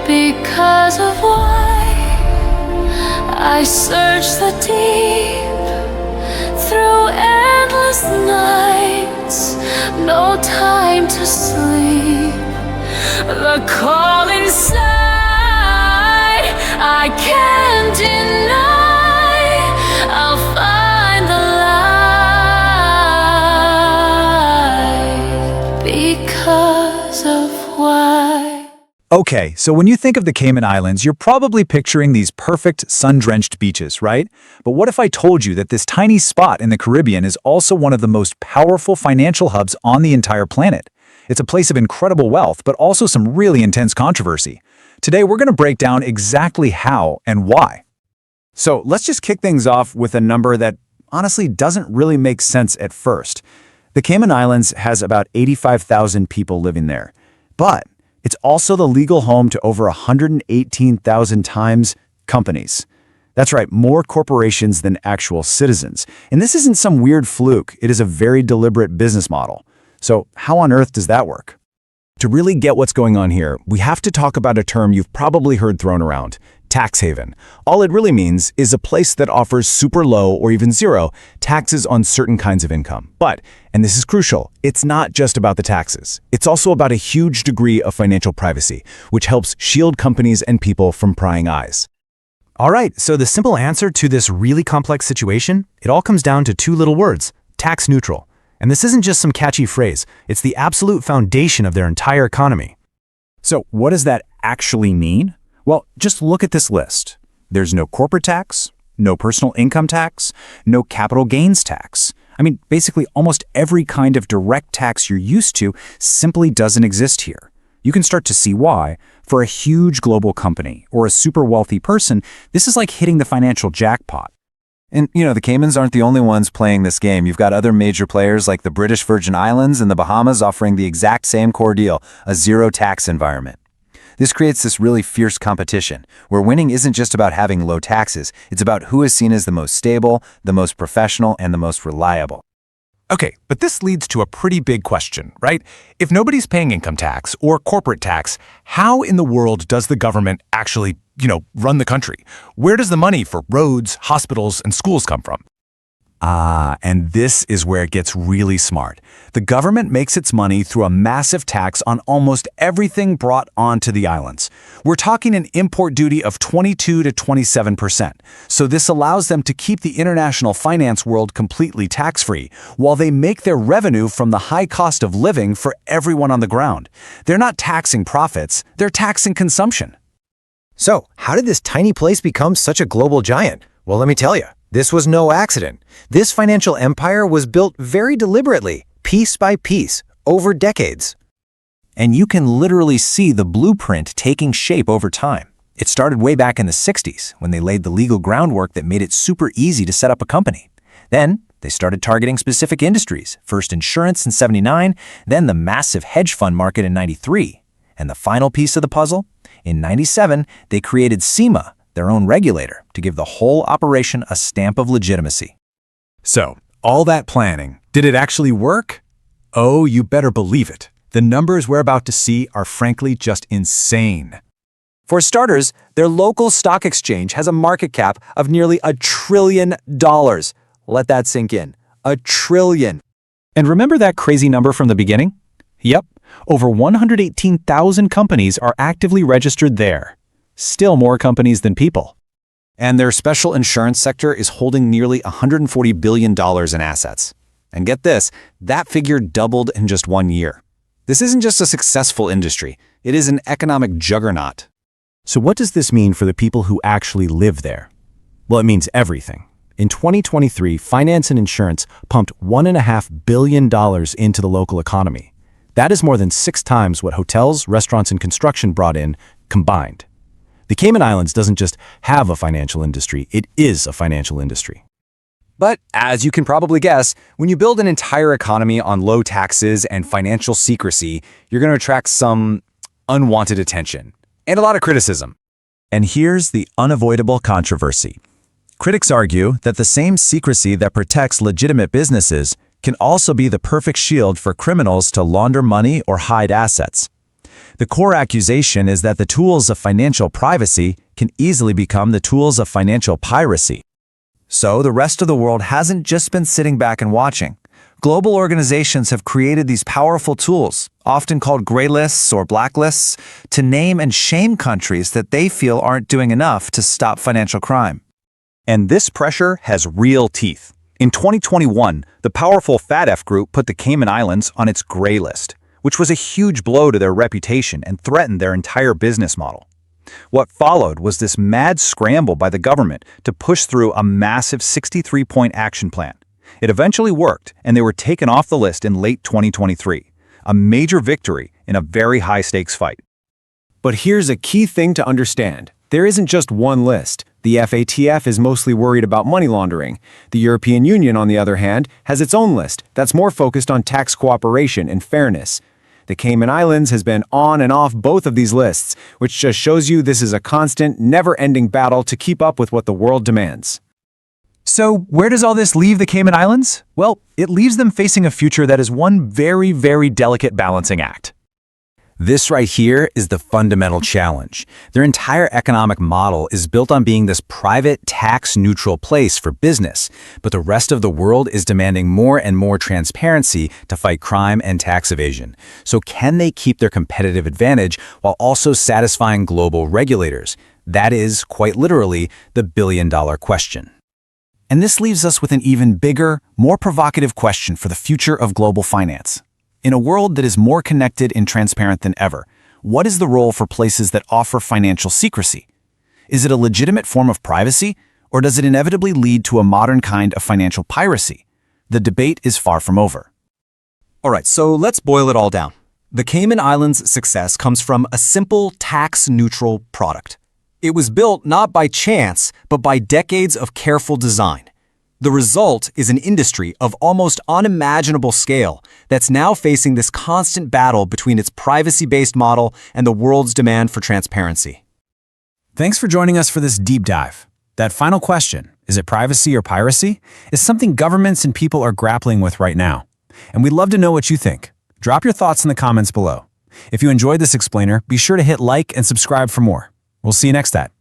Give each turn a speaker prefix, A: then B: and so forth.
A: Because of why I search the deep through endless nights, no time to sleep. The call inside I can't deny. I'll find the light because of why.
B: Okay, so when you think of the Cayman Islands, you're probably picturing these perfect sun-drenched beaches, right? But what if I told you that this tiny spot in the Caribbean is also one of the most powerful financial hubs on the entire planet? It's a place of incredible wealth, but also some really intense controversy. Today, we're going to break down exactly how and why. So let's just kick things off with a number that honestly doesn't really make sense at first. The Cayman Islands has about 85,000 people living there, but it's also the legal home to over 118,000 times companies. That's right, more corporations than actual citizens. And this isn't some weird fluke. It is a very deliberate business model. So how on earth does that work? To really get what's going on here, we have to talk about a term you've probably heard thrown around: tax haven. All it really means is a place that offers super low or even zero taxes on certain kinds of income. But, and this is crucial, it's not just about the taxes. It's also about a huge degree of financial privacy, which helps shield companies and people from prying eyes.
C: All right, so the simple answer to this really complex situation, it all comes down to two little words: tax neutral. And this isn't just some catchy phrase, it's the absolute foundation of their entire economy.
B: So what does that actually mean? Well, just look at this list. There's no corporate tax, no personal income tax, no capital gains tax. I mean, basically almost every kind of direct tax you're used to simply doesn't exist here. You can start to see why. For a huge global company or a super wealthy person, this is like hitting the financial jackpot. And, the Caymans aren't the only ones playing this game. You've got other major players like the British Virgin Islands and the Bahamas offering the exact same core deal, a zero-tax environment. This creates this really fierce competition, where winning isn't just about having low taxes, it's about who is seen as the most stable, the most professional, and the most reliable.
C: Okay, but this leads to a pretty big question, right? If nobody's paying income tax or corporate tax, how in the world does the government actually, run the country? Where does the money for roads, hospitals, and schools come from?
B: And this is where it gets really smart. The government makes its money through a massive tax on almost everything brought onto the islands. We're talking an import duty of 22 to 27%. So this allows them to keep the international finance world completely tax-free, while they make their revenue from the high cost of living for everyone on the ground. They're not taxing profits, they're taxing consumption.
D: So, how did this tiny place become such a global giant? Well, let me tell you. This was no accident. This financial empire was built very deliberately, piece by piece, over decades.
B: And you can literally see the blueprint taking shape over time. It started way back in the 60s, when they laid the legal groundwork that made it super easy to set up a company. Then, they started targeting specific industries, first insurance in '79, then the massive hedge fund market in '93. And the final piece of the puzzle? In '97, they created SEMA, their own regulator, to give the whole operation a stamp of legitimacy.
C: So, all that planning, did it actually work? Oh, you better believe it. The numbers we're about to see are frankly just insane.
B: For starters, their local stock exchange has a market cap of nearly $1 trillion. Let that sink in. $1 trillion.
C: And remember that crazy number from the beginning? Yep, over 118,000 companies are actively registered there. Still more companies than people.
B: And their special insurance sector is holding nearly $140 billion in assets. And get this, that figure doubled in just 1 year. This isn't just a successful industry, it is an economic juggernaut.
C: So what does this mean for the people who actually live there? Well, it means everything. In 2023, finance and insurance pumped $1.5 billion into the local economy. That is more than 6 times what hotels, restaurants, and construction brought in combined. The Cayman Islands doesn't just have a financial industry, it is a financial industry.
B: But as you can probably guess, when you build an entire economy on low taxes and financial secrecy, you're going to attract some unwanted attention and a lot of criticism. And here's the unavoidable controversy. Critics argue that the same secrecy that protects legitimate businesses can also be the perfect shield for criminals to launder money or hide assets. The core accusation is that the tools of financial privacy can easily become the tools of financial piracy. So the rest of the world hasn't just been sitting back and watching. Global organizations have created these powerful tools, often called gray lists or blacklists, to name and shame countries that they feel aren't doing enough to stop financial crime. And this pressure has real teeth. In 2021, the powerful FATF Group put the Cayman Islands on its gray list, which was a huge blow to their reputation and threatened their entire business model. What followed was this mad scramble by the government to push through a massive 63-point action plan. It eventually worked, and they were taken off the list in late 2023, a major victory in a very high-stakes fight.
C: But here's a key thing to understand. There isn't just one list. The FATF is mostly worried about money laundering. The European Union, on the other hand, has its own list that's more focused on tax cooperation and fairness. The Cayman Islands has been on and off both of these lists, which just shows you this is a constant, never-ending battle to keep up with what the world demands.
B: So, where does all this leave the Cayman Islands? Well, it leaves them facing a future that is one very, very delicate balancing act. This right here is the fundamental challenge. Their entire economic model is built on being this private, tax-neutral place for business, but the rest of the world is demanding more and more transparency to fight crime and tax evasion. So can they keep their competitive advantage while also satisfying global regulators? That is, quite literally, the billion-dollar question. And this leaves us with an even bigger, more provocative question for the future of global finance. In a world that is more connected and transparent than ever, what is the role for places that offer financial secrecy? Is it a legitimate form of privacy, or does it inevitably lead to a modern kind of financial piracy? The debate is far from over.
E: All right, so let's boil it all down. The Cayman Islands' success comes from a simple tax-neutral product. It was built not by chance, but by decades of careful design. The result is an industry of almost unimaginable scale that's now facing this constant battle between its privacy-based model and the world's demand for transparency.
B: Thanks for joining us for this deep dive. That final question, is it privacy or piracy, is something governments and people are grappling with right now. And we'd love to know what you think. Drop your thoughts in the comments below. If you enjoyed this explainer, be sure to hit like and subscribe for more. We'll see you next time.